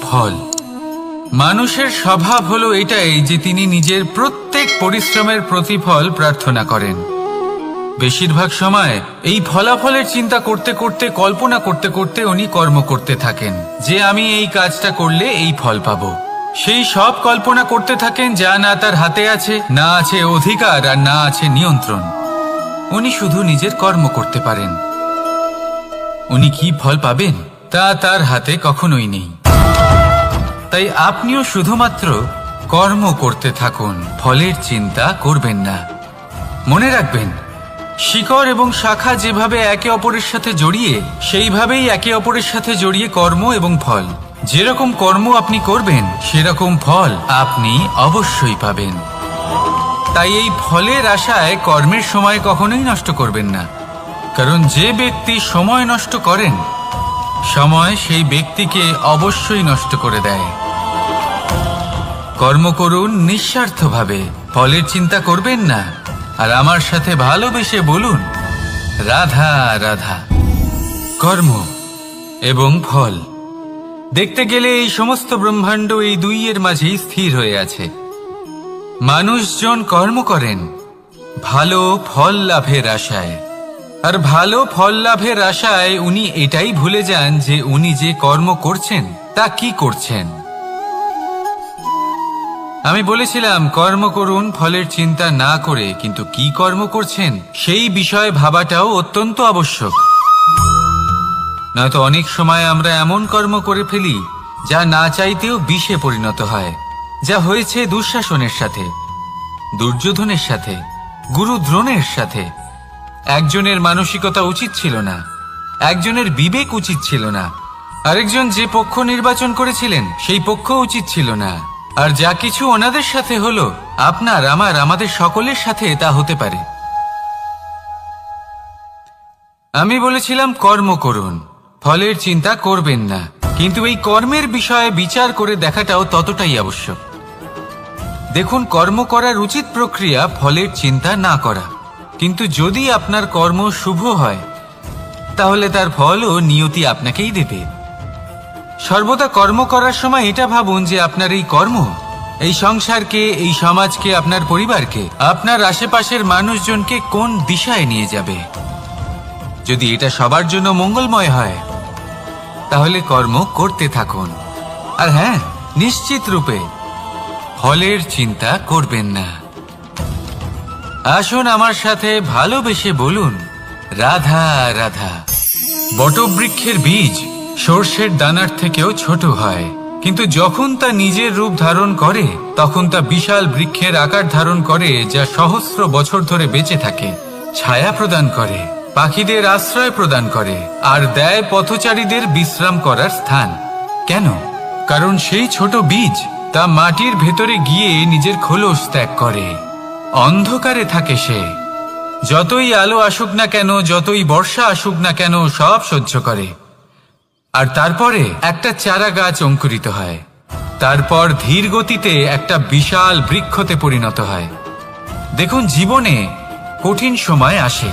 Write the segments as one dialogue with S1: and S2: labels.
S1: ফল। মানুষের স্বভাব হলো এটাই যে তিনি নিজের প্রত্যেক পরিশ্রমের প্রতিফল প্রার্থনা করেন। বেশিরভাগ সময় এই ফলাফলের চিন্তা করতে করতে, কল্পনা করতে করতে উনি কর্ম করতে থাকেন যে আমি এই কাজটা করলে এই ফল পাবো। সেই সব কল্পনা করতে থাকেন যা না তার হাতে আছে, না আছে অধিকার, আর না আছে নিয়ন্ত্রণ। উনি শুধু নিজের কর্ম করতে পারেন। উনি কি ফল পাবেন তা তার হাতে কখনোই নেই। তাই আপনিও শুধুমাত্র কর্ম করতে থাকুন, ফলের চিন্তা করবেন না। মনে রাখবেন, শিকড় এবং শাখা যেভাবে একে অপরের সাথে জড়িয়ে, সেইভাবেই একে অপরের সাথে জড়িয়ে কর্ম এবং ফল। যেরকম কর্ম আপনি করবেন সেরকম ফল আপনি অবশ্যই পাবেন। তাই এই ফলের আশায় কর্মের সময় কখনোই নষ্ট করবেন না, কারণ যে ব্যক্তি সময় নষ্ট করেন, সময় সেই ব্যক্তিকে অবশ্যই নষ্ট করে দেয়। কর্ম করুন নিঃস্বার্থভাবে, ফলের চিন্তা করবেন না, আর আমার সাথে ভালোবেসে বলুন রাধা রাধা। কর্ম এবং ফল দেখতে গেলে এই সমস্ত ব্রহ্মাণ্ড এই দুইয়ের মাঝেই স্থির হয়ে আছে। মানুষজন কর্ম করেন ভালো ফল লাভের আশায়, আর ভালো ফল লাভের আশায় উনি এটাই ভুলে যান যে উনি যে কর্ম করছেন তা কি করছেন। আমি বলেছিলাম কর্ম করুন ফলের চিন্তা না করে, কিন্তু কি কর্ম করছেন সেই বিষয়ে ভাবাটাও অত্যন্ত আবশ্যক। নয়তো অনেক সময় আমরা এমন কর্ম করে ফেলি যা না চাইতেও বিষে পরিণত হয়, যা হয়েছে দুঃশাসনের সাথে, দুর্যোধনের সাথে, গুরু দ্রোণের সাথে। একজনের মানসিকতা উচিত ছিল না, একজনের বিবেক উচিত ছিল না, আরেকজন যে পক্ষ নির্বাচন করেছিলেন সেই পক্ষ উচিত ছিল না। আর যা কিছু ওনাদের সাথে হলো, আপনার, আমার, আমাদের সকলের সাথে তা হতে পারে। আমি বলেছিলাম কর্ম করুন, ফলের চিন্তা করবেন না, কিন্তু এই কর্মের বিষয়ে বিচার করে দেখাটাও ততটাই আবশ্যক। দেখুন, কর্ম করার উচিত প্রক্রিয়া ফলের চিন্তা না করা, কিন্তু যদি আপনার কর্ম শুভ হয় তাহলে তার ফলও নিয়তি আপনাকেই দেবে। সর্বদা কর্ম করার সময় এটা ভাবুন যে আপনার এই কর্ম এই সংসারকে, এই সমাজকে, আপনার পরিবারকে, আপনার আশেপাশের মানুষজনকে কোন দিশায় নিয়ে যাবে। যদি এটা সবার জন্য মঙ্গলময় হয় তাহলে কর্ম করতে থাকুন। আর হ্যাঁ, নিশ্চিত রূপে ফলের চিন্তা করবেন না। আসুন আমার সাথে ভালোবেসে বলুন রাধা রাধা। বটবৃক্ষের বীজ সর্ষের দানার থেকেও ছোট হয়, কিন্তু যখন তা নিজের রূপ ধারণ করে তখন তা বিশাল বৃক্ষের আকার ধারণ করে, যা সহস্র বছর ধরে বেঁচে থাকে, ছায়া প্রদান করে, পাখিদের আশ্রয় প্রদান করে, আর দেয় পথচারীদের বিশ্রাম করার স্থান। কেন? কারণ সেই ছোট বীজ তা মাটির ভেতরে গিয়ে নিজের খোলস ত্যাগ করে। অন্ধকারে থাকে সে, যতই আলো আসুক না কেন, যতই বর্ষা আসুক না কেন, সব সহ্য করে। আর তারপরে একটা চারা গাছ অঙ্কুরিত হয়, তারপর ধীর গতিতে একটা বিশাল বৃক্ষতে পরিণত হয়। দেখুন, জীবনে কঠিন সময় আসে,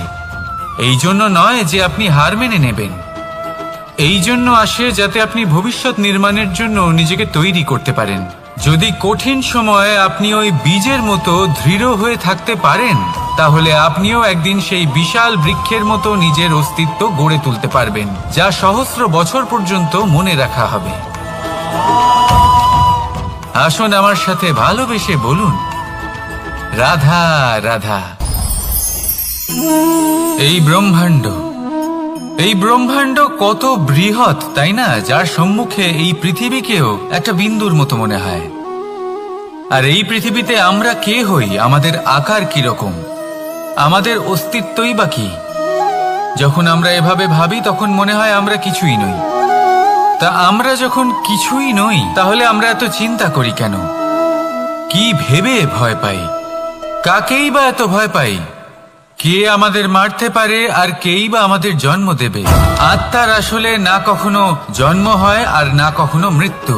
S1: এই জন্য নয় যে আপনি হার মেনে নেবেন, এই জন্য আসে যাতে আপনি ভবিষ্যৎ নির্মাণের জন্য নিজেকে তৈরি করতে পারেন। যদি কঠিন সময়ে আপনি ওই বীজের মতো দৃঢ় হয়ে থাকতে পারেন, তাহলে আপনিও একদিন সেই বিশাল বৃক্ষের মতো নিজের অস্তিত্ব গড়ে তুলতে পারবেন, যা সহস্র বছর পর্যন্ত মনে রাখা হবে। আসুন আমার সাথে ভালোবেসে বলুন রাধা রাধা। এই ব্রহ্মাণ্ড কত বৃহৎ, তাই না? যার সম্মুখে এই পৃথিবীকেও একটা বিন্দুর মতো মনে হয়। আর এই পৃথিবীতে আমরা কে হই, আমাদের আকার কিরকম, আমাদের অস্তিত্বই বা কি? যখন আমরা এভাবে ভাবি তখন মনে হয় আমরা কিছুই নই। তা আমরা যখন কিছুই নই, তাহলে আমরা এত চিন্তা করি কেন? কি ভেবে ভয় পাই? কাকেই বা এত ভয় পাই? কে আমাদের মারতে পারে আর কেই বা আমাদের জন্ম দেবে? আত্মার আসলে না কখনো জন্ম হয় আর না কখনো মৃত্যু।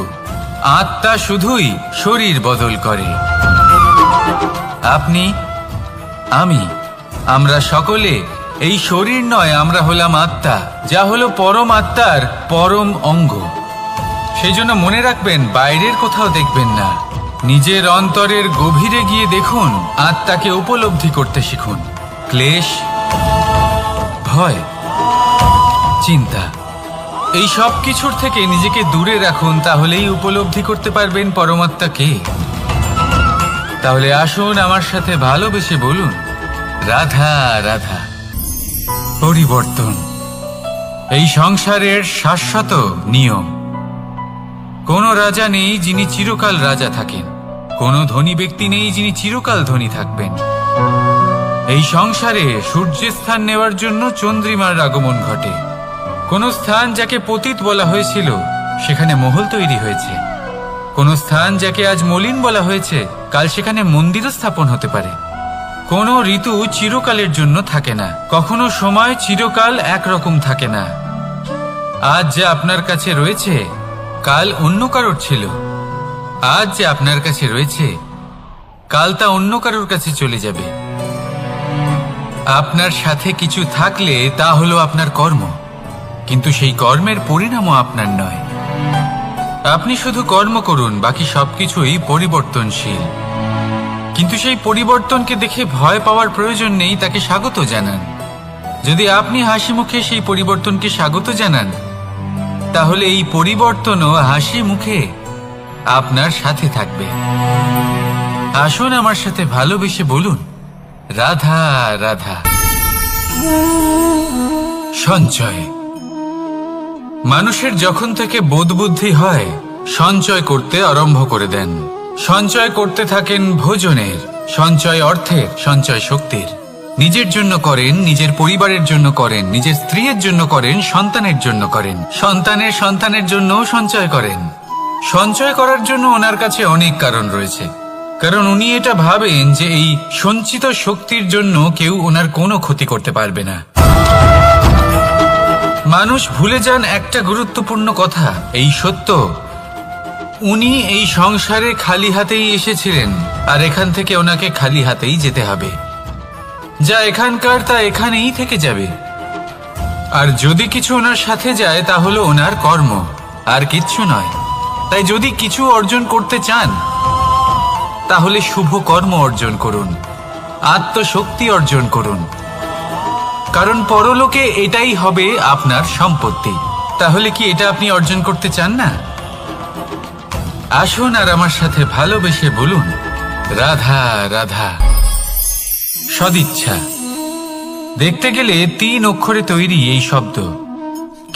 S1: আত্মা শুধুই শরীর বদল করে। আপনি, আমি, আমরা সকলে এই শরীর নয়, আমরা হলাম আত্মা, যা হলো পরম আত্মার পরম অঙ্গ। সেই জন্য মনে রাখবেন, বাইরের কোথাও দেখবেন না, নিজের অন্তরের গভীরে গিয়ে দেখুন, আত্মাকে উপলব্ধি করতে শিখুন। ক্লেশ, ভয়, চিন্তা, এই সব কিছুর থেকে নিজেকে দূরে রাখুন, তাহলেই উপলব্ধি করতে পারবেন পরমাত্মা কে। তাহলে আসুন আমার সাথে ভালোবেসে বলুন, রাধা রাধা। পরিবর্তন এই সংসারের শাশ্বত নিয়ম। কোনো রাজা নেই যিনি চিরকাল রাজা থাকেন, কোনো ধনী ব্যক্তি নেই যিনি চিরকাল ধনী থাকবেন। এই সংসারে সূর্যের স্থান নেওয়ার জন্য চন্দ্রিমার আগমন ঘটে। কোন স্থান যাকে পতিত বলা হয়েছিল সেখানে মহল তৈরি হয়েছে। কোন স্থান যাকে আজ মলিন বলা হয়েছে কাল সেখানে মন্দিরও স্থাপন হতে পারে। কোনো ঋতু চিরকালের জন্য থাকে না, কখনো সময় চিরকাল একরকম থাকে না। আজ যা আপনার কাছে রয়েছে কাল অন্য কারোর ছিল, আজ যে আপনার কাছে রয়েছে কাল তা অন্য কারোর কাছে চলে যাবে। আপনার সাথে কিছু থাকলে তা হলো আপনার কর্ম, কিন্তু সেই কর্মের পরিণামও আপনার নয়। আপনি শুধু কর্ম করুন, বাকি সবকিছুই পরিবর্তনশীল। কিন্তু সেই পরিবর্তনকে দেখে ভয় পাওয়ার প্রয়োজন নেই, তাকে স্বাগত জানান। যদি আপনি হাসি মুখে সেই পরিবর্তনকে স্বাগত জানান, তাহলে এই পরিবর্তনও হাসি মুখে আপনার সাথে থাকবে। আসুন আমার সাথে ভালোবেসে বলুন, রাধা রাধা। সঞ্চয়। মানুষের যখন থেকে বোধ বুদ্ধি হয় সঞ্চয় করতে আরম্ভ করে দেন। সঞ্চয় করতে থাকেন ভোজনের, সঞ্চয় অর্থের, সঞ্চয় শক্তির। নিজের জন্য করেন, নিজের পরিবারের জন্য করেন, নিজের স্ত্রীর জন্য করেন, সন্তানের জন্য করেন, সন্তানের সন্তানের জন্যও সঞ্চয় করেন। সঞ্চয় করার জন্য ওনার কাছে অনেক কারণ রয়েছে, কারণ উনি এটা ভাবেন যে এই সঞ্চিত শক্তির জন্য কেউ ওনার কোনো ক্ষতি করতে পারবে না। মানুষ ভুলে যান একটা গুরুত্বপূর্ণ কথা, এই সত্য, উনি এই সংসারে খালি হাতেই এসেছিলেন, আর এখান থেকে ওনাকে খালি হাতেই যেতে হবে। যা এখানকার তা এখানেই থেকে যাবে। আর যদি কিছু ওনার সাথে যায় তা হলো ওনার কর্ম, আর কিচ্ছু নয়। তাই যদি কিছু অর্জন করতে চান তাহলে শুভ কর্ম অর্জন করুন, আত্মশক্তি অর্জন করুন, কারণ পরলোকে এটাই হবে আপনার সম্পত্তি। তাহলে কি এটা আপনি অর্জন করতে চান না? আসুন আর আমার সাথে ভালোবেসে বলুন, রাধা রাধা। সদিচ্ছা। দেখতে গেলে 3 অক্ষরে তৈরি এই শব্দ,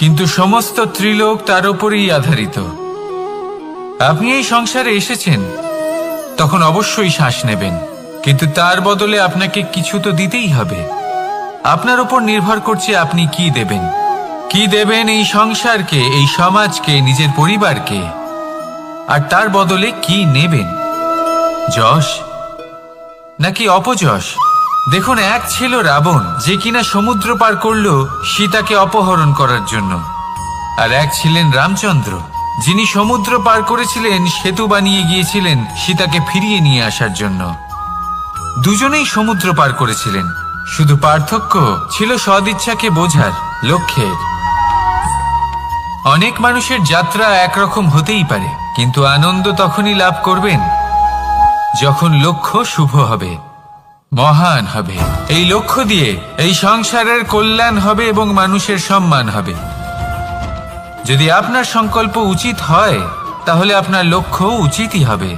S1: কিন্তু সমস্ত ত্রিলোক তার উপরেই আধারিত। আপনি এই সংসারে এসেছেন, তখন অবশ্যই শ্বাস নেবেন, কিন্তু তার বদলে আপনাকে কিছু তো দিতেই হবে। আপনার উপর নির্ভর করছে আপনি কি দেবেন। কি দেবেন এই সংসারকে, এই সমাজকে, নিজের পরিবারকে, আর তার বদলে কি নেবেন? যশ নাকি অপযশ? দেখুন, এক ছিল রাবণ, যে কিনা সমুদ্র পার করলো সীতাকে অপহরণ করার জন্য, আর এক ছিলেন রামচন্দ্র, যিনি সমুদ্র পার করেছিলেন, সেতু বানিয়ে গিয়েছিলেন সীতাকে ফিরিয়ে নিয়ে আসার জন্য। দুজনেই সমুদ্র পার করেছিলেন, শুধু পার্থক্য ছিল সদিচ্ছাকে বোঝার, লক্ষ্যের। অনেক মানুষের যাত্রা একরকম হতেই পারে, কিন্তু আনন্দ তখনই লাভ করবেন যখন লক্ষ্য শুভ হবে, মহান হবে। এই লক্ষ্য দিয়ে এই সংসারের কল্যাণ হবে এবং মানুষের সম্মান হবে। যদি আপনার সংকল্প উচিত হয় তাহলে আপনার লক্ষ্য উচিতই হবে,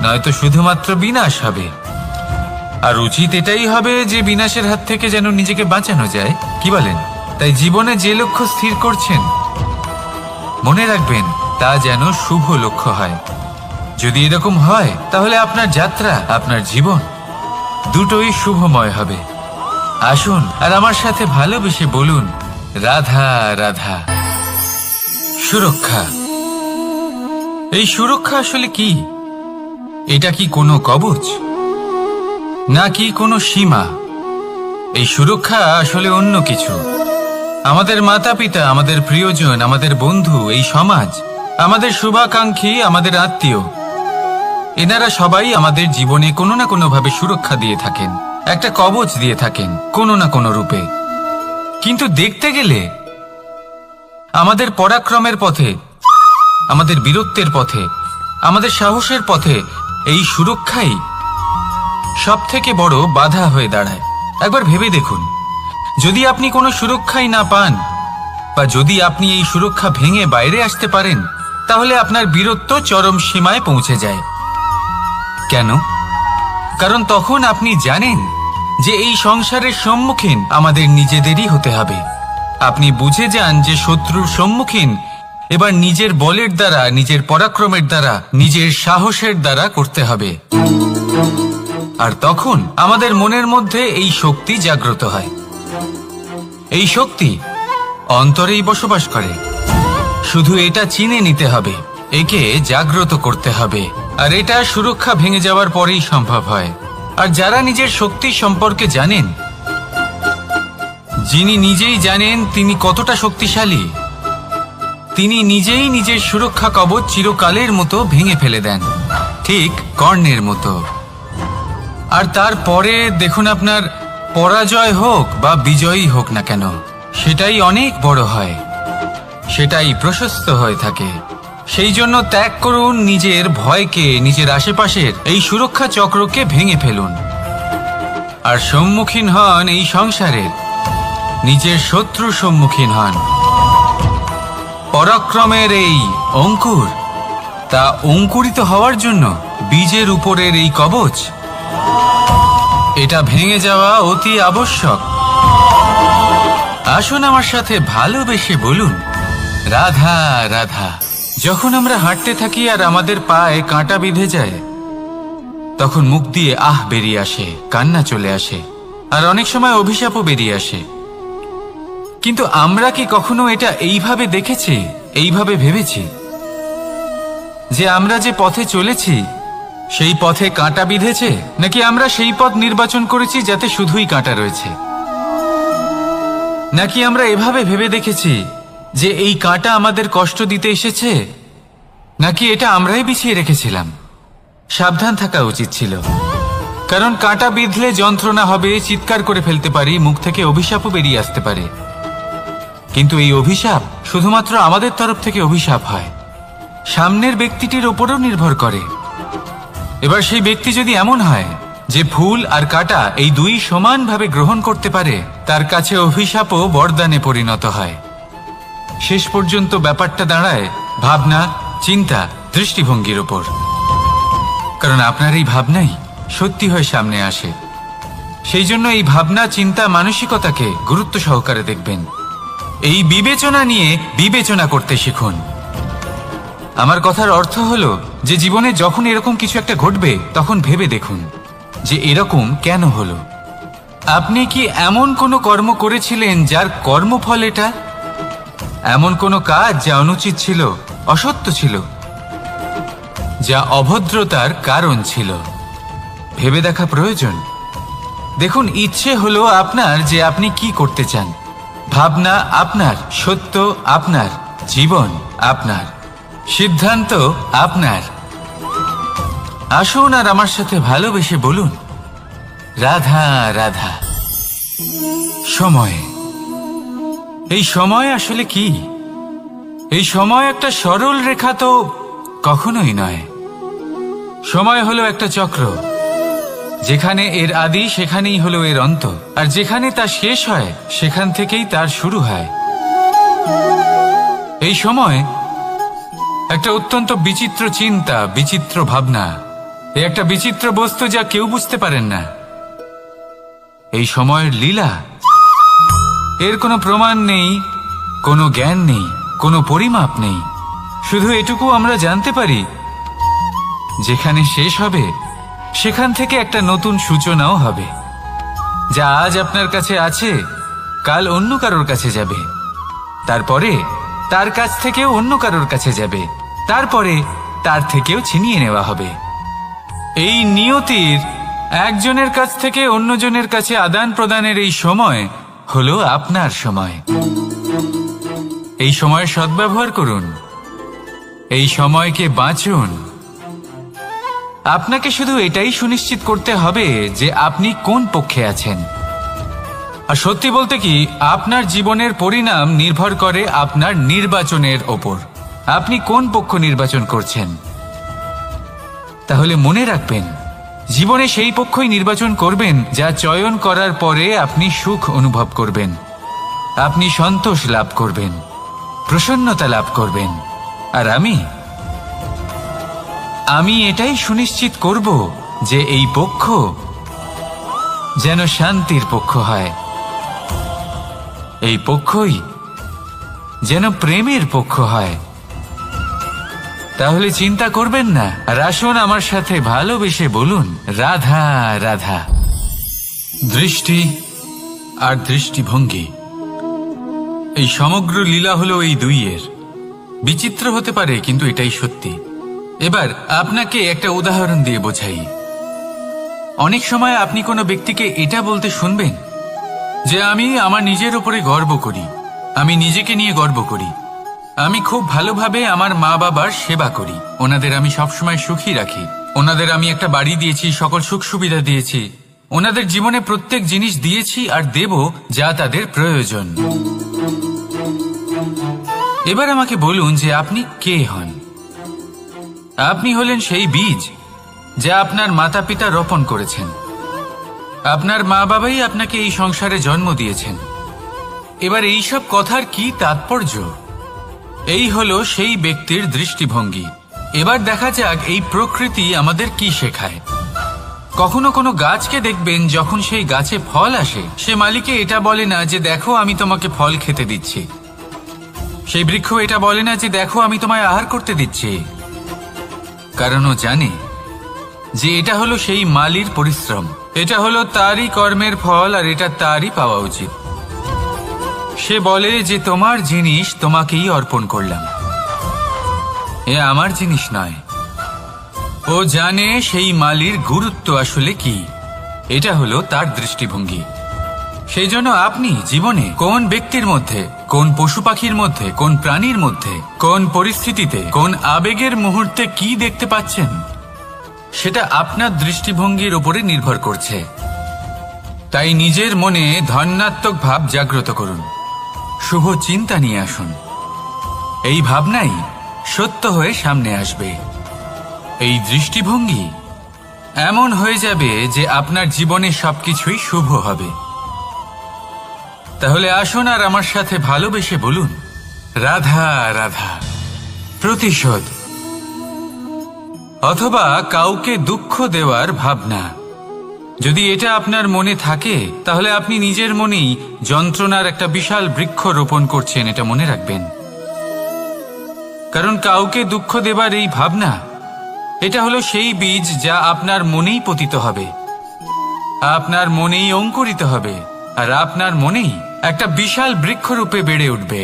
S1: নয়তো শুধুমাত্র বিনাশ হবে। আর উচিত এটাই হবে যে বিনাশের হাত থেকে যেন নিজেকে বাঁচানো যায়, কি বলেন? তাই জীবনে যে লক্ষ্য স্থির করছেন মনে রাখবেন তা যেন শুভ লক্ষ্য হয়। যদি এরকম হয় তাহলে আপনার যাত্রা, আপনার জীবন দুটোই শুভময় হবে। আসুন আর আমার সাথে ভালোবেসে বলুন, রাধা রাধা। সুরক্ষা। এই সুরক্ষা আসলে কি? এটা কি কোনো কবচ নাকি কোনো সীমা? এই সুরক্ষা আসলে অন্য কিছু। আমাদের মাতা পিতা, আমাদের প্রিয়জন, আমাদের বন্ধু, এই সমাজ, আমাদের শুভাকাঙ্ক্ষী, আমাদের আত্মীয়, এনারা সবাই আমাদের জীবনে কোনো না কোনো ভাবে সুরক্ষা দিয়ে থাকেন, একটা কবচ দিয়ে থাকেন কোনো না কোনো রূপে। কিন্তু দেখতে গেলে আমাদের পরাক্রমের পথে আমাদের বীরত্বের পথে, আমাদের সাহসের পথে এই সুরক্ষাই সব থেকে বড় বাধা হয়ে দাঁড়ায়। একবার ভেবে দেখুন, যদি আপনি কোনো সুরক্ষাই না পান, বা যদি আপনি এই সুরক্ষা ভেঙে বাইরে আসতে পারেন, তাহলে আপনার বীরত্ব চরম সীমায় পৌঁছে যায়। কেন? কারণ তখন আপনি জানেন যে এই সংসারের সম্মুখীন আমাদের নিজেদেরই হতে হবে। আপনি বুঝে যান যে শত্রুর সম্মুখীন এবার নিজের বলের দ্বারা, নিজের পরাক্রমের দ্বারা, নিজের সাহসের দ্বারা করতে হবে। আর তখন আমাদের মনের মধ্যে এই শক্তি জাগ্রত হয়। এই শক্তি অন্তরেই বসবাস করে। শুধু এটা চিনে নিতে হবে, একে জাগ্রত করতে হবে। আর এটা সুরক্ষা ভেঙে যাওয়ার পরেই সম্ভব হয়। আর যারা নিজের শক্তি সম্পর্কে জানেন, যিনি নিজেই জানেন তিনি কতটা শক্তিশালী, তিনি নিজেই নিজের সুরক্ষা কবচ চিরকালের মতো ভেঙে ফেলে দেন, ঠিক কর্ণের মতো। আর তারপরে দেখুন, আপনার পরাজয় হোক বা বিজয়ী হোক না কেন, সেটাই অনেক বড় হয়, সেটাই প্রশস্ত হয়ে থাকে। সেই জন্য ত্যাগ করুন নিজের ভয়কে, নিজের আশেপাশের এই সুরক্ষা চক্রকে ভেঙে ফেলুন। আর সম্মুখীন হন এই সংসারের নিজের শত্রুর সম্মুখীন হন। পরাক্রমের এই অঙ্কুর, তা অঙ্কুরিত হওয়ার জন্য বীজের উপরের এই কবচ, এটা ভেঙে যাওয়া অতি আবশ্যক। আসুন আমার সাথে ভালোবেসে বলুন, রাধা রাধা। যখন আমরা হাঁটতে থাকি আর আমাদের পায়ে কাঁটা বিঁধে যায়, তখন মুখ দিয়ে আহ বেরিয়ে আসে, কান্না চলে আসে, আর অনেক সময় অভিশাপও বেরিয়ে আসে। কিন্তু আমরা কি কখনো এটা এইভাবে দেখেছি, এইভাবে ভেবেছি যে আমরা যে পথে চলেছি সেই পথে কাঁটা বিঁধেছে, নাকি আমরা সেই পথ নির্বাচন করেছি যাতে শুধুই কাঁটা রয়েছে? নাকি আমরা এভাবে ভেবে দেখেছি যে এই কাঁটা আমাদের কষ্ট দিতে এসেছে, নাকি এটা আমরাই বিছিয়ে রেখেছিলাম? সাবধান থাকা উচিত ছিল, কারণ কাঁটা বিঁধলে যন্ত্রণা হবে, চিৎকার করে ফেলতে পারি, মুখ থেকে অভিশাপও বেরিয়ে আসতে পারে। কিন্তু এই অভিশাপ শুধুমাত্র আমাদের তরফ থেকে অভিশাপ হয়, সামনের ব্যক্তিটির ওপরও নির্ভর করে। এবার সেই ব্যক্তি যদি এমন হয় যে ফুল আর কাঁটা এই দুই সমানভাবে গ্রহণ করতে পারে, তার কাছে অভিশাপও বরদানে পরিণত হয়। শেষ পর্যন্ত ব্যাপারটা দাঁড়ায় ভাবনা, চিন্তা, দৃষ্টিভঙ্গির ওপর। কারণ আপনার এই ভাবনাই সত্যি হয়ে সামনে আসে। সেই জন্য এই ভাবনা, চিন্তা, মানসিকতাকে গুরুত্ব সহকারে দেখবেন। এই বিবেচনা নিয়ে বিবেচনা করতে শিখুন। আমার কথার অর্থ হলো যে জীবনে যখন এরকম কিছু একটা ঘটবে, তখন ভেবে দেখুন যে এরকম কেন হলো। আপনি কি এমন কোনো কর্ম করেছিলেন যার কর্মফল এটা? এমন কোনো কাজ যা অনুচিত ছিল, অসত্য ছিল, যা অভদ্রতার কারণ ছিল? ভেবে দেখা প্রয়োজন। দেখুন, ইচ্ছে হলো আপনার যে আপনি কি করতে চান, ভাবনা আপনার, সত্য আপনার, জীবন আপনার, সিদ্ধান্ত আপনার। আসুন আর আমার সাথে ভালোবেসে বলুন, রাধা রাধা। সময়, এই সময় আসলে কি? এই সময় একটা সরল রেখা তো কখনোই নয়। সময় হলো একটা চক্র, যেখানে এর আদি সেখানেই হলো এর অন্ত, আর যেখানে তা শেষ হয় সেখান থেকেই তার শুরু হয়। এই সময় একটা অত্যন্ত বিচিত্র চিন্তা, বিচিত্র ভাবনা, একটা বিচিত্র বস্তু যা কেউ বুঝতে পারেন না। এই সময়ের লীলা, এর কোনো প্রমাণ নেই, কোনো জ্ঞান নেই, কোনো পরিমাপ নেই। শুধু এটুকু আমরা জানতে পারি, যেখানে শেষ হবে সেখান থেকে একটা নতুন সূচনাও হবে। যা আজ আপনার কাছে আছে, কাল অন্য কারোর কাছে যাবে, তারপরে তার কাছ থেকেও অন্য কারোর কাছে যাবে, তারপরে তার থেকেও ছিনিয়ে নেওয়া হবে। এই নিয়তির একজনের কাছ থেকে অন্যজনের কাছে আদান প্রদানের এই সময় হলো আপনার সময়। এই সময়ের সদ্ব্যবহার করুন, এই সময়কে বাঁচুন। আপনাকে শুধু এটাই সুনিশ্চিত করতে হবে যে আপনি কোন পক্ষে আছেন। আর সত্যি বলতে কি, আপনার জীবনের পরিণাম নির্ভর করে আপনার নির্বাচনের ওপর। আপনি কোন পক্ষ নির্বাচন করছেন। তাহলে মনে রাখবেন, জীবনে সেই পক্ষই নির্বাচন করবেন যা চয়ন করার পরে আপনি সুখ অনুভব করবেন, আপনি সন্তোষ লাভ করবেন, প্রসন্নতা লাভ করবেন। আর আমি এটাই সুনিশ্চিত করব যে এই পক্ষ যেন শান্তির পক্ষ হয়, এই পক্ষই যেন প্রেমের পক্ষ হয়। তাহলে চিন্তা করবেন না, আর আসুন আমার সাথে ভালোবেসে বলুন, রাধা রাধা। দৃষ্টি আর দৃষ্টিভঙ্গি, এই সমগ্র লীলা হলো এই দুইয়ের। বিচিত্র হতে পারে, কিন্তু এটাই সত্যি। এবার আপনাকে একটা উদাহরণ দিয়ে বোঝাই। অনেক সময় আপনি কোনো ব্যক্তিকে এটা বলতে শুনবেন যে আমি আমার নিজের উপরে গর্ব করি, আমি নিজেকে নিয়ে গর্ব করি, আমি খুব ভালোভাবে আমার মা বাবার সেবা করি, ওনাদের আমি সবসময় সুখী রাখি, ওনাদের আমি একটা বাড়ি দিয়েছি, সকল সুখ সুবিধা দিয়েছি, ওনাদের জীবনে প্রত্যেক জিনিস দিয়েছি আর দেব যা তাদের প্রয়োজন। এবার আমাকে বলুন যে আপনি কে হন। আপনি হলেন সেই বীজ যা আপনার মাতা পিতা রোপণ করেছেন। আপনার মা বাবাই আপনাকে এই সংসারে জন্ম দিয়েছেন। এবার এইসব কথার কি তাৎপর্য? এই হলো সেই ব্যক্তির দৃষ্টিভঙ্গি। এবার দেখা যাক এই প্রকৃতি আমাদের কি শেখায়। কখনো কোনো গাছকে দেখবেন, যখন সেই গাছে ফল আসে, সে মালিকে এটা বলে না যে দেখো আমি তোমাকে ফল খেতে দিচ্ছি। সেই বৃক্ষ এটা বলে না যে দেখো আমি তোমায় আহার করতে দিচ্ছি, কারণ ও জানে যে এটা হলো সেই মালির পরিশ্রম, এটা হলো তারই কর্মের ফল, আর এটা তারই পাওয়া উচিত। সে বলে যে তোমার জিনিস তোমাকেই অর্পণ করলাম, এ আমার জিনিস নয়। ও জানে সেই মালির গুরুত্ব আসলে কি। এটা হলো তার দৃষ্টিভঙ্গি। সেই জন্য আপনি জীবনে কোন ব্যক্তির মধ্যে, কোন পশু পাখির মধ্যে, কোন প্রাণীর মধ্যে, কোন পরিস্থিতিতে, কোন আবেগের মুহূর্তে কি দেখতে পাচ্ছেন, সেটা আপনার দৃষ্টিভঙ্গির উপরে নির্ভর করছে। তাই নিজের মনে ধনাত্মক ভাব জাগ্রত করুন, শুভ চিন্তা নিয়ে আসুন। এই ভাবনাই সত্য হয়ে সামনে আসবে। এই দৃষ্টিভঙ্গি এমন হয়ে যাবে যে আপনার জীবনে সবকিছুই শুভ হবে। তাহলে আসুন আর আমার সাথে ভালোবেসে বলুন, রাধা রাধা। প্রতিশোধ অথবা কাউকে দুঃখ দেওয়ার ভাবনা, যদি এটা আপনার মনে থাকে, তাহলে আপনি নিজের মনেই যন্ত্রণার একটা বিশাল বৃক্ষ রোপণ করছেন, এটা মনে রাখবেন। কারণ কাউকে দুঃখ দেবার এই ভাবনা, এটা হলো সেই বীজ যা আপনার মনেই পতিত হবে, আপনার মনেই অঙ্কুরিত হবে, আর আপনার মনেই একটা বিশাল বৃক্ষরূপে বেড়ে উঠবে।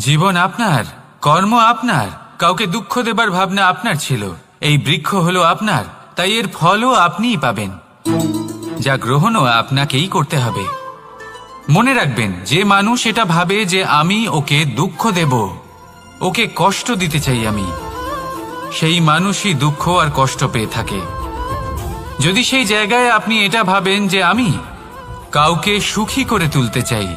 S1: জীবন আপনার, কর্ম আপনার, কাউকে দুঃখ দেবার ভাবনা আপনার ছিল, এই বৃক্ষ হলো আপনার, তাই এর ফলও আপনিই পাবেন, যা গ্রহণও আপনাকেই করতে হবে। মনে রাখবেন, যে মানুষ এটা ভাবে যে আমি ওকে দুঃখ দেব, ওকে কষ্ট দিতে চাই আমি, সেই মানুষই দুঃখ আর কষ্ট পেয়ে থাকে। যদি সেই জায়গায় আপনি এটা ভাবেন যে আমি কাউকে সুখী করে তুলতে চাই,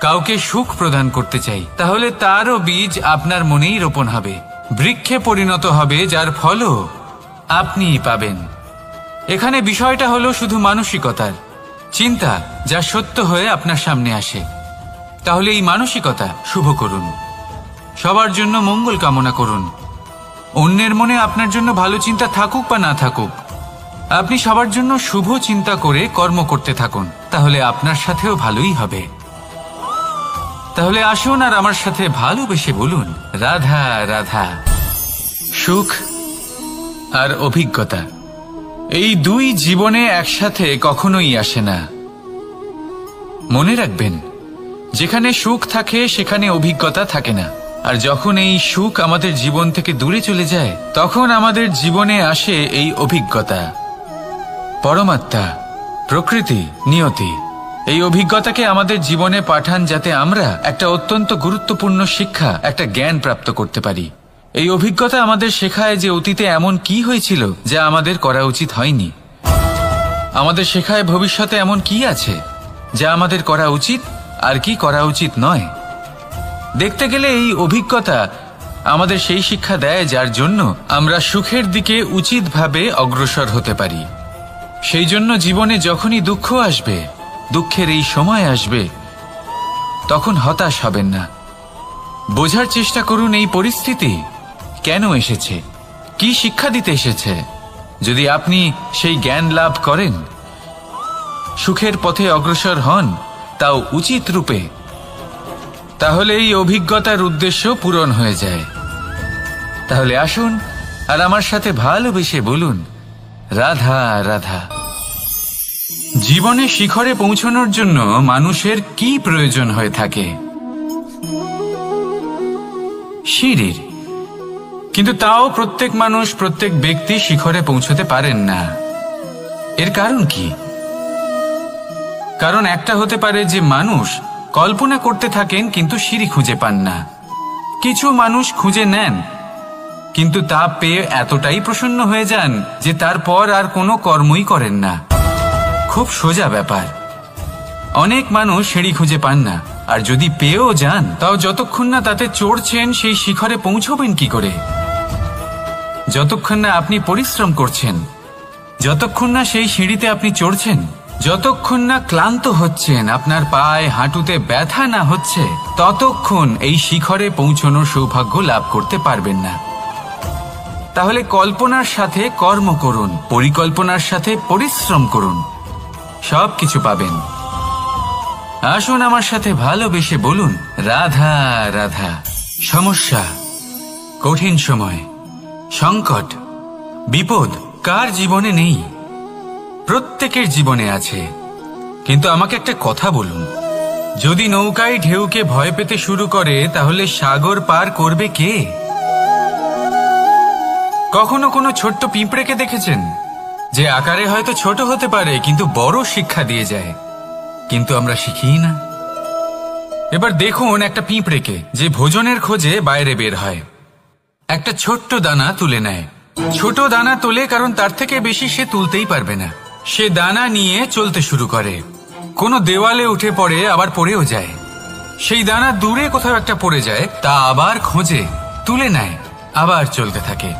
S1: কাউকে সুখ প্রদান করতে চাই, তাহলে তারও বীজ আপনার মনেই রোপণ হবে, বৃক্ষে পরিণত হবে, যার ফলও আপনিই পাবেন। এখানে বিষয়টা হলো শুধু মানসিকতার চিন্তা, যা সত্য হয়ে আপনার সামনে আসে। তাহলে এই মানসিকতা শুভ করুন, সবার জন্য মঙ্গল কামনা করুন। অন্যের মনে আপনার জন্য ভালো চিন্তা থাকুক বা না থাকুক, আপনি সবার জন্য শুভ চিন্তা করে কর্ম করতে থাকুন, তাহলে আপনার সাথেও ভালোই হবে। তাহলে আসুন আর আমার সাথে ভালোবেসে বলুন, রাধা রাধা। সুখ আর অভিজ্ঞতা, এই দুই জীবনে একসাথে কখনোই আসে না। মনে রাখবেন, যেখানে সুখ থাকে সেখানে অভিজ্ঞতা থাকে না, আর যখন এই সুখ আমাদের জীবন থেকে দূরে চলে যায়, তখন আমাদের জীবনে আসে এই অভিজ্ঞতা। পরমাত্মা, প্রকৃতি, নিয়তি এই অভিজ্ঞতাকে আমাদের জীবনে পাঠান, যাতে আমরা একটা অত্যন্ত গুরুত্বপূর্ণ শিক্ষা, একটা জ্ঞান প্রাপ্ত করতে পারি। এই অভিজ্ঞতা আমাদের শেখায় যে অতীতে এমন কি হয়েছিল যা আমাদের করা উচিত হয়নি। আমাদের শেখায় ভবিষ্যতে এমন কি আছে যা আমাদের করা উচিত আর কি করা উচিত নয়। দেখতে গেলে এই অভিজ্ঞতা আমাদের সেই শিক্ষা দেয় যার জন্য আমরা সুখের দিকে উচিতভাবে অগ্রসর হতে পারি। সেই জন্য জীবনে যখনই দুঃখ আসবে, দুঃখের এই সময় আসবে, তখন হতাশ হবেন না। বোঝার চেষ্টা করুন এই পরিস্থিতি কেন এসেছে, কি শিক্ষা দিতে এসেছে। যদি আপনি সেই জ্ঞান লাভ করেন, সুখের পথে অগ্রসর হন, তাও উচিত রূপে, তাহলে এই অভিজ্ঞতার উদ্দেশ্য পূরণ হয়ে যায়। তাহলে আসুন আর আমার সাথে ভালোবেসে বলুন, রাধা রাধা। জীবনে শিখরে পৌঁছানোর জন্য মানুষের কি প্রয়োজন হয়ে থাকে? সিঁড়ির। কিন্তু তাও প্রত্যেক মানুষ, প্রত্যেক ব্যক্তি শিখরে পৌঁছতে পারেন না। এর কারণ কি? কারণ একটা হতে পারে যে মানুষ কল্পনা করতে থাকেন কিন্তু সিঁড়ি খুঁজে পান না। কিছু মানুষ খুঁজে নেন কিন্তু তা পেয়ে এতটাই প্রসন্ন হয়ে যান যে তারপর আর কোনো কর্মই করেন না। খুব সোজা ব্যাপার। অনেক মানুষ সিঁড়ি খুঁজে পান না, আর যদি পেয়েও যান তাও যতক্ষণ না তাতে চড়ছেন সেই শিখরে পৌঁছবেন কি করে? যতক্ষণ না আপনি পরিশ্রম করছেন, যতক্ষণ না সেই সিঁড়িতে আপনি চড়ছেন, যতক্ষণ না ক্লান্ত হচ্ছেন, আপনার পায়ে হাঁটুতে ব্যথা না হচ্ছে, ততক্ষণ এই শিখরে পৌঁছানোর সৌভাগ্য লাভ করতে পারবেন না। তাহলে কল্পনার সাথে কর্ম করুন, পরিকল্পনার সাথে পরিশ্রম করুন, সব কিছু পাবেন। আসুন আমার সাথে ভালোবেসে বলুন, রাধা রাধা। সমস্যা, কঠিন সময়, সংকট, বিপদ কার জীবনে নেই? প্রত্যেকের জীবনে আছে। কিন্তু আমাকে একটা কথা বলুন, যদি নৌকায় ঢেউকে ভয় পেতে শুরু করে তাহলে সাগর পার করবে কে? কখনো কোনো ছোট্ট পিঁপড়েকে দেখেছেন যে আকারে হয়তো ছোট হতে পারে কিন্তু বড় শিক্ষা দিয়ে যায়? কিন্তু আমরা শিখিই না। এবার দেখুন একটা পিঁপড়েকে যে ভোজনের খোঁজে বাইরে বের হয়, একটা ছোট্ট দানা তুলে নেয়। ছোট দানা তোলে কারণ তার থেকে বেশি সে তুলতেই পারবে না। সে দানা নিয়ে চলতে শুরু করে, কোনো দেওয়ালে উঠে পড়ে, আবার পড়েও যায়। সেই দানা দূরে কোথাও একটা পড়ে যায়, তা আবার খোঁজে, তুলে নেয়, আবার চলতে থাকে।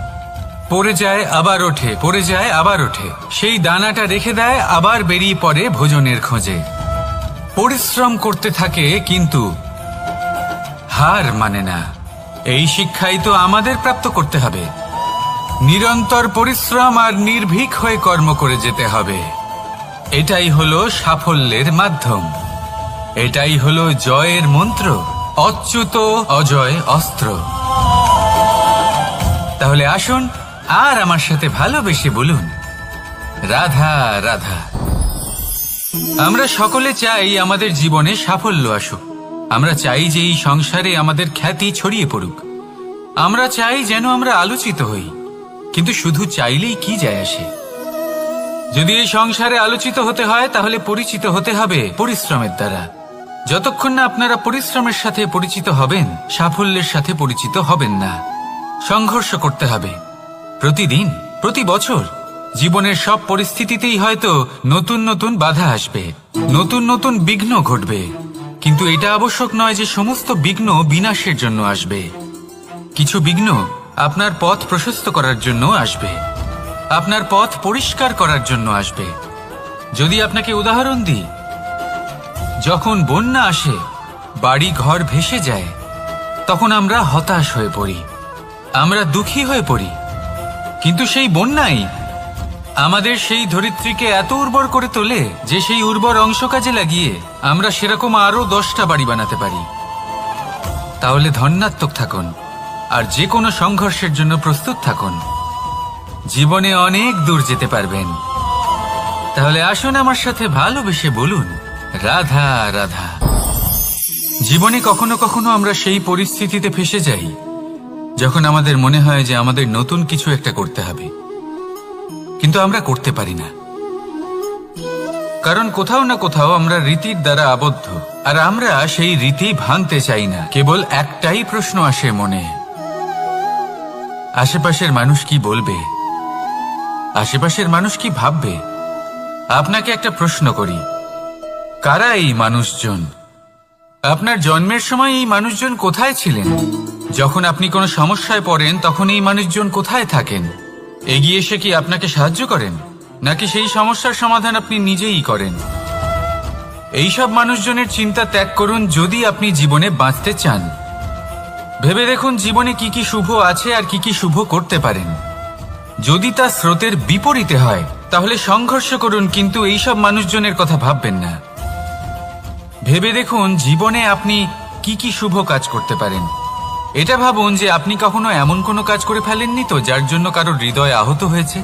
S1: পড়ে যায় আবার ওঠে, পড়ে যায় আবার ওঠে। সেই দানাটা রেখে দেয়, আবার বেরিয়ে পড়ে ভোজনের খোঁজে। পরিশ্রম করতে থাকে কিন্তু হার মানে না। এই শিক্ষাই তো আমাদের প্রাপ্ত করতে হবে। নিরন্তর পরিশ্রম আর নির্ভীক হয়ে কর্ম করে যেতে হবে। এটাই হলো সাফল্যের মাধ্যম, এটাই হলো জয়ের মন্ত্র, অচ্যুত অজয় অস্ত্র। তাহলে আসুন আর আমার সাথে ভালোবেসে বলুন, রাধা রাধা। আমরা সকলে চাই আমাদের জীবনে সাফল্য আসুক। আমরা চাই যে এই সংসারে আমাদের খ্যাতি ছড়িয়ে পড়ুক। আমরা চাই যেন আমরা আলোচিত হই। কিন্তু শুধু চাইলেই কি যায় আসে? যদি এই সংসারে আলোচিত হতে হয় তাহলে পরিচিত হতে হবে পরিশ্রমের দ্বারা। যতক্ষণ না আপনারা পরিশ্রমের সাথে পরিচিত হবেন, সাফল্যের সাথে পরিচিত হবেন না। সংঘর্ষ করতে হবে প্রতিদিন, প্রতি বছর। জীবনের সব পরিস্থিতিতেই হয়তো নতুন নতুন বাধা আসবে, নতুন নতুন বিঘ্ন ঘটবে। কিন্তু এটা আবশ্যক নয় যে সমস্ত বিঘ্ন বিনাশের জন্য আসবে। কিছু বিঘ্ন আপনার পথ প্রশস্ত করার জন্য আসবে, আপনার পথ পরিষ্কার করার জন্য আসবে। যদি আপনাকে উদাহরণ দিই, যখন বন্যা আসে, বাড়ি ঘর ভেসে যায়, তখন আমরা হতাশ হয়ে পড়ি, আমরা দুঃখী হয়ে পড়ি। কিন্তু সেই বন্যাই আমাদের সেই ধরিত্রীকে এত উর্বর করে তোলে যে সেই উর্বর অংশ কাজে লাগিয়ে আমরা সেরকম আরো 10টা বাড়ি বানাতে পারি। তাহলে ধন্যাত্মক থাকুন আর যে কোনো সংঘর্ষের জন্য প্রস্তুত থাকুন। জীবনে অনেক দূর যেতে পারবেন। তাহলে আসুন আমার সাথে ভালোবেসে বলুন, রাধা রাধা। জীবনে কখনো কখনো আমরা সেই পরিস্থিতিতে ফেসে যাই যখন আমাদের মনে হয় যে আমাদের নতুন কিছু একটা করতে হবে, কিন্তু আমরা করতে পারি না। কারণ কোথাও না কোথাও আমরা রীতির দ্বারা আবদ্ধ, আর আমরা সেই রীতি ভাঙতে চাই না। কেবল একটাই প্রশ্ন আসে মনে, আশেপাশের মানুষ কি বলবে, আশেপাশের মানুষ কি ভাববে। আপনাকে একটা প্রশ্ন করি, কারা এই মানুষজন? আপনার জন্মের সময় এই মানুষজন কোথায় ছিলেন? যখন আপনি কোনো সমস্যায় পড়েন তখন এই মানুষজন কোথায় থাকেন? এগিয়ে এসে কি আপনাকে সাহায্য করেন, নাকি সেই সমস্যার সমাধান আপনি নিজেই করেন? এইসব মানুষজনের চিন্তা ত্যাগ করুন যদি আপনি জীবনে বাঁচতে চান। ভেবে দেখুন জীবনে কি কি শুভ আছে আর কি কি শুভ করতে পারেন। যদি তা স্রোতের বিপরীতে হয় তাহলে সংঘর্ষ করুন, কিন্তু এইসব মানুষজনের কথা ভাববেন না। ভেবে দেখুন জীবনে আপনি কি কি শুভ কাজ করতে পারেন। এটা ভাবুন যে আপনি কখনো এমন কোনো কাজ করে ফেলেননি তো যার জন্য কারোর হৃদয় আহত হয়েছে।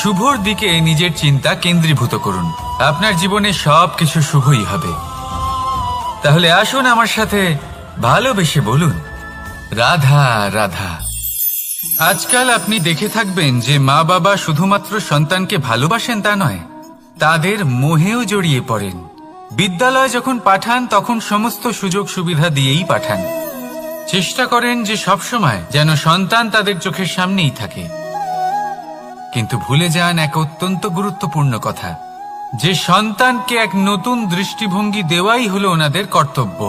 S1: শুভর দিকে নিজের চিন্তা কেন্দ্রীভূত করুন, আপনার জীবনে সব কিছু শুভই হবে। তাহলে আসুন আমার সাথে ভালোবেসে বলুন, রাধা রাধা। আজকাল আপনি দেখে থাকবেন যে মা বাবা শুধুমাত্র সন্তানকে ভালোবাসেন তা নয়, তাদের মোহেও জড়িয়ে পড়েন। বিদ্যালয় যখন পাঠান তখন সমস্ত সুযোগ সুবিধা দিয়েই পাঠান। চেষ্টা করেন যে সবসময় যেন সন্তান তাদের চোখের সামনেই থাকে। কিন্তু ভুলে যান এক অত্যন্ত গুরুত্বপূর্ণ কথা, যে সন্তানকে এক নতুন দৃষ্টিভঙ্গি দেওয়াই হলো ওনাদের কর্তব্য।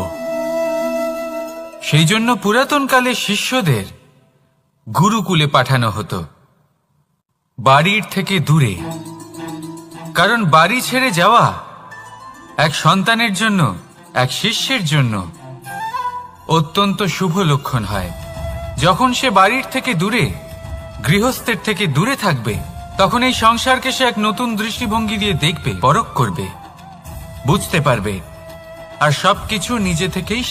S1: সেই জন্য পুরাতন কালে শিষ্যদের গুরুকুলে পাঠানো হতো, বাড়ির থেকে দূরে। কারণ বাড়ি ছেড়ে যাওয়া এক সন্তানের জন্য, এক শিষ্যের জন্য অত্যন্ত শুভ লক্ষণ হয়। যখন সে বাড়ির থেকে দূরে, গৃহস্থের থেকে দূরে থাকবে, তখন এই সংসারকে সে এক নতুন দৃষ্টিভঙ্গি দিয়ে দেখবে, পরখ করবে, বুঝতে পারবে, আর সবকিছু নিজে থেকেই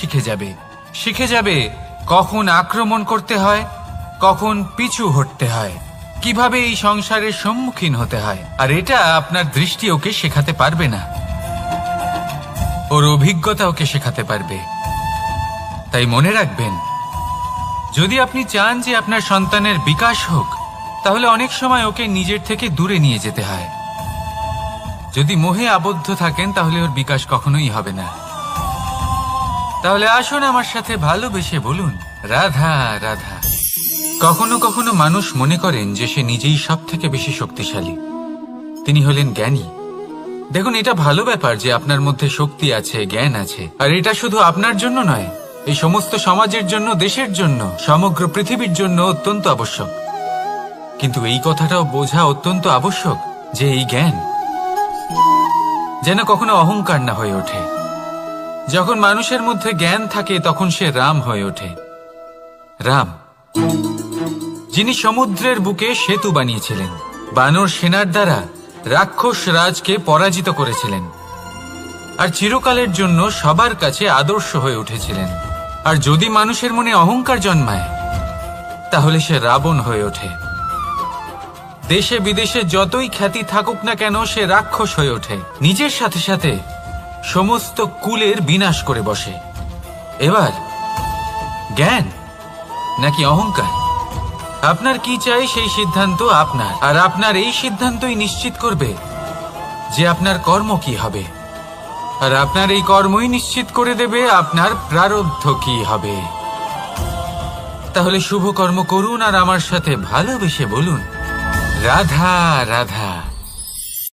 S1: শিখে যাবে কখন আক্রমণ করতে হয়, কখন পিছু হটতে হয়, কিভাবে এই সংসারের সম্মুখীন হতে হয়। আর এটা আপনার দৃষ্টি ওকে শেখাতে পারবে না, ওর অভিজ্ঞতা ওকে শেখাতে পারবে। তাই মনে রাখবেন, যদি আপনি চান যে আপনার সন্তানের বিকাশ হোক, তাহলে অনেক সময় ওকে নিজের থেকে দূরে নিয়ে যেতে হয়। যদি মোহে আবদ্ধ থাকেন তাহলে ওর বিকাশ কখনোই হবে না। তাহলে আসুন আমার সাথে ভালোবেসে বলুন, রাধা রাধা। কখনো কখনো মানুষ মনে করেন যে সে নিজেই সব থেকে বেশি শক্তিশালী, তিনি হলেন জ্ঞানী। দেখুন, এটা ভালো ব্যাপার যে আপনার মধ্যে শক্তি আছে, জ্ঞান আছে, আর এটা শুধু আপনার জন্য নয়, এই সমস্ত সমাজের জন্য, দেশের জন্য, সমগ্র পৃথিবীর জন্য অত্যন্ত আবশ্যক। কিন্তু এই কথাটাও বোঝা অত্যন্ত আবশ্যক যে এই জ্ঞান যেন কখনো অহংকার না হয়ে ওঠে। যখন মানুষের মধ্যে জ্ঞান থাকে তখন সে রাম হয়ে ওঠে। রাম, যিনি সমুদ্রের বুকে সেতু বানিয়েছিলেন, বানর সেনার দ্বারা রাক্ষস রাজকে পরাজিত করেছিলেন, আর চিরকালের জন্য সবার কাছে আদর্শ হয়ে উঠেছিলেন। আর যদি মানুষের মনে অহংকার জন্মায় তাহলে সে রাবণ হয়ে ওঠে। দেশে বিদেশে যতই খ্যাতি থাকুক না কেন, সে রাক্ষস হয়ে ওঠে, নিজের সাথে সাথে সমস্ত কুলের বিনাশ করে বসে। এবার জ্ঞান নাকি অহংকার, আপনার কি চাই সেই সিদ্ধান্ত আপনার, আর আপনার এই সিদ্ধান্তই নিশ্চিত করবে যে আপনার কর্ম কি হবে, আর আপনার এই কর্মই নিশ্চিত করে দেবে আপনার প্রারব্ধ কি হবে। তাহলে শুভ কর্ম করুন আর আমার সাথে ভালোবেসে বলুন, রাধা রাধা।